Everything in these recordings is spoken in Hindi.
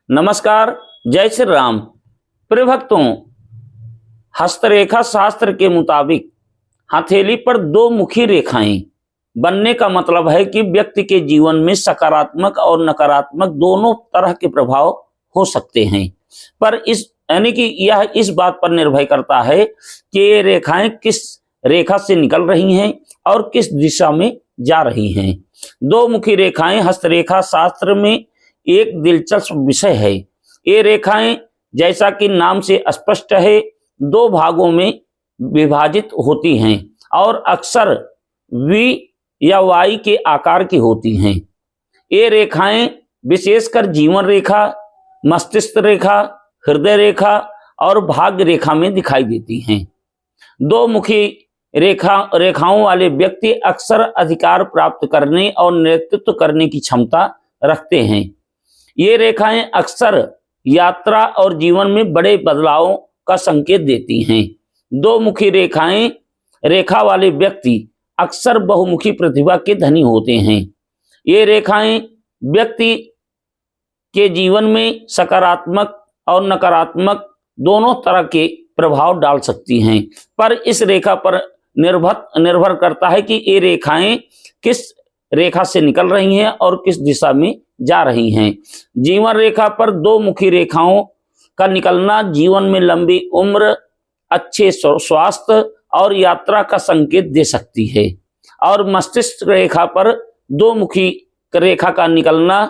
नमस्कार, जय श्री राम। प्रिय भक्तों, हस्तरेखा शास्त्र के मुताबिक हथेली पर दो मुखी रेखाएं बनने का मतलब है कि व्यक्ति के जीवन में सकारात्मक और नकारात्मक दोनों तरह के प्रभाव हो सकते हैं। पर यानी कि यह इस बात पर निर्भर करता है कि ये रेखाएं किस रेखा से निकल रही हैं और किस दिशा में जा रही हैं। दो मुखी रेखाएं हस्तरेखा शास्त्र में एक दिलचस्प विषय है। ये रेखाएं जैसा कि नाम से स्पष्ट है, दो भागों में विभाजित होती हैं और अक्सर वी या वाई के आकार की होती हैं। ये रेखाएं विशेषकर जीवन रेखा, मस्तिष्क रेखा, हृदय रेखा और भाग्य रेखा में दिखाई देती हैं। दो मुखी रेखाओं वाले व्यक्ति अक्सर अधिकार प्राप्त करने और नेतृत्व करने की क्षमता रखते हैं। ये रेखाएं अक्सर यात्रा और जीवन में बड़े बदलावों का संकेत देती हैं। दो मुखी रेखा वाले व्यक्ति अक्सर बहुमुखी प्रतिभा के धनी होते हैं। ये रेखाएं व्यक्ति के जीवन में सकारात्मक और नकारात्मक दोनों तरह के प्रभाव डाल सकती हैं, पर इस रेखा पर निर्भर करता है कि ये रेखाएं किस रेखा से निकल रही हैं और किस दिशा में जा रही हैं। जीवन रेखा पर दो मुखी रेखाओं का निकलना जीवन में लंबी उम्र, अच्छे स्वास्थ्य और यात्रा का संकेत दे सकती है, और मस्तिष्क रेखा पर दो मुखी रेखा का निकलना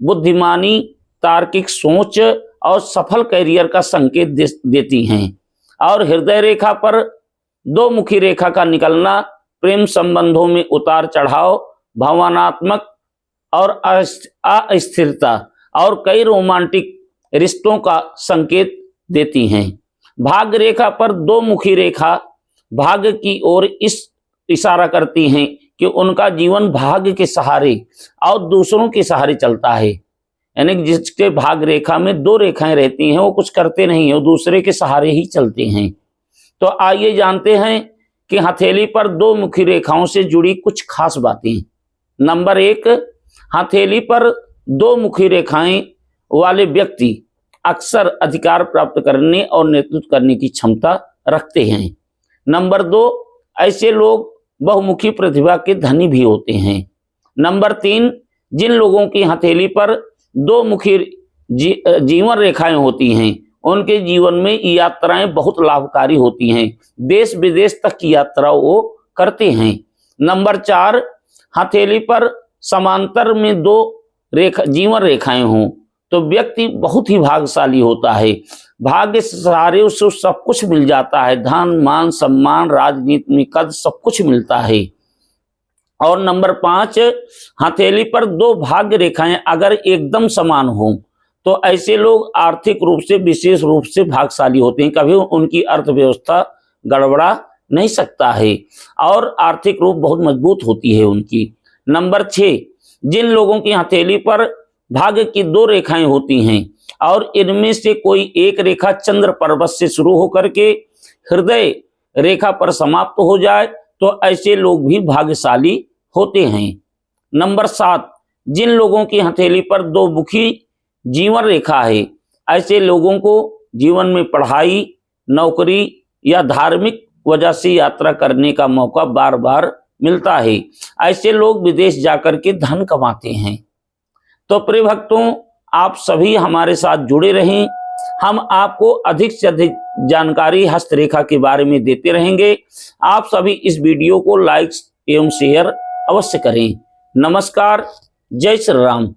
बुद्धिमानी, तार्किक सोच और सफल करियर का संकेत देती हैं। और हृदय रेखा पर दो मुखी रेखा का निकलना प्रेम संबंधों में उतार चढ़ाव, भावनात्मक और अस्थिरता और कई रोमांटिक रिश्तों का संकेत देती हैं। भाग्य रेखा पर दो मुखी रेखा भाग्य की ओर इस इशारा करती हैं कि उनका जीवन भाग्य के सहारे और दूसरों के सहारे चलता है। यानी कि जिसके भाग्य रेखा में दो रेखाएं रहती हैं वो कुछ करते नहीं है, वो दूसरे के सहारे ही चलते हैं। तो आइए जानते हैं कि हथेली पर दो मुखी रेखाओं से जुड़ी कुछ खास बातें। नंबर 1, हथेली पर दो मुखी रेखाएं वाले व्यक्ति अक्सर अधिकार प्राप्त करने और नेतृत्व करने की क्षमता रखते हैं। नंबर 2, ऐसे लोग बहुमुखी प्रतिभा के धनी भी होते हैं। नंबर 3, जिन लोगों की हथेली पर दो मुखी जीवन रेखाएं होती हैं उनके जीवन में यात्राएं बहुत लाभकारी होती हैं, देश विदेश तक की यात्रा वो करते हैं। नंबर 4, हथेली पर समांतर में दो जीवन रेखाएं हों तो व्यक्ति बहुत ही भाग्यशाली होता है। भाग्य से सहारे उसे सब कुछ मिल जाता है, धन, मान, सम्मान, राजनीति में कद सब कुछ मिलता है। और नंबर 5, हथेली पर दो भाग्य रेखाएं अगर एकदम समान हों तो ऐसे लोग आर्थिक रूप से विशेष रूप से भाग्यशाली होते हैं। कभी उनकी अर्थव्यवस्था गड़बड़ा नहीं सकता है और आर्थिक रूप बहुत मजबूत होती है उनकी। नंबर 6, जिन लोगों की हथेली पर भाग्य की दो रेखाएं होती हैं और इनमें से कोई एक रेखा चंद्र पर्वत से शुरू होकर के हृदय रेखा पर समाप्त हो जाए तो ऐसे लोग भी भाग्यशाली होते हैं। नंबर 7, जिन लोगों की हथेली पर दो मुखी जीवन रेखा है ऐसे लोगों को जीवन में पढ़ाई, नौकरी या धार्मिक वजह से यात्रा करने का मौका बार बार मिलता है। ऐसे लोग विदेश जाकर के धन कमाते हैं। तो प्रिय भक्तों, आप सभी हमारे साथ जुड़े रहें। हम आपको अधिक से अधिक जानकारी हस्तरेखा के बारे में देते रहेंगे। आप सभी इस वीडियो को लाइक एवं शेयर अवश्य करें। नमस्कार, जय श्री राम।